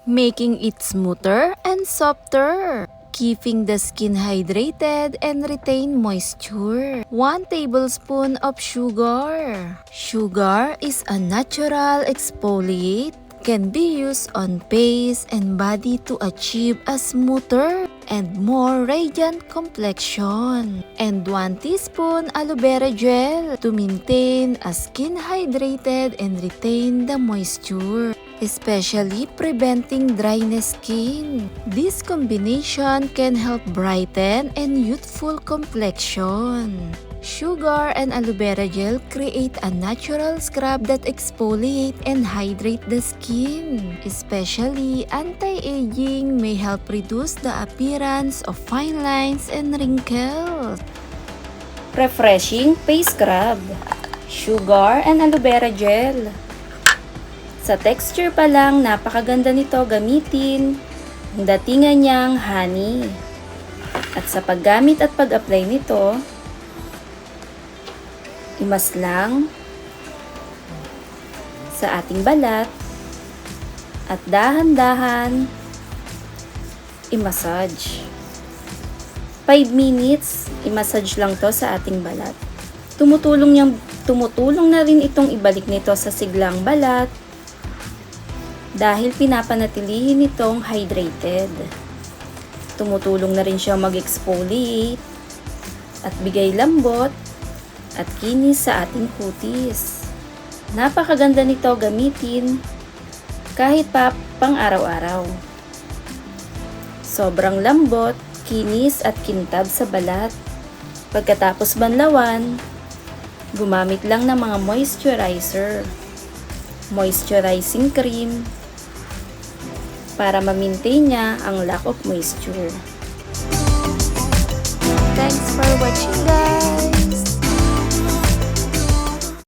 making it smoother and softer, keeping the skin hydrated and retain moisture. 1 tablespoon of sugar. Sugar is a natural exfoliate, can be used on face and body to achieve a smoother and more radiant complexion. And 1 teaspoon aloe vera gel to maintain a skin hydrated and retain the moisture, especially preventing dryness skin. This combination can help brighten and youthful complexion. Sugar and aloe vera gel create a natural scrub that exfoliate and hydrate the skin. Especially anti-aging may help reduce the appearance of fine lines and wrinkles. Refreshing face scrub. Sugar and aloe vera gel. Sa texture pa lang, napakaganda nito gamitin. Ang datingan niyang honey. At sa paggamit at pag-apply nito, imaslang sa ating balat at dahan-dahan i-massage. 5 minutes, i-massage lang to sa ating balat. Tumutulong na rin itong ibalik nito sa siglang balat dahil pinapanatilihin itong hydrated. Tumutulong na rin siya mag-exfoliate at bigay lambot at kinis sa ating kutis. Napakaganda nito gamitin kahit pa pang araw-araw. Sobrang lambot, kinis at kintab sa balat. Pagkatapos banlawan, gumamit lang ng mga moisturizer, moisturizing cream para ma-maintain niya ang lack of moisture.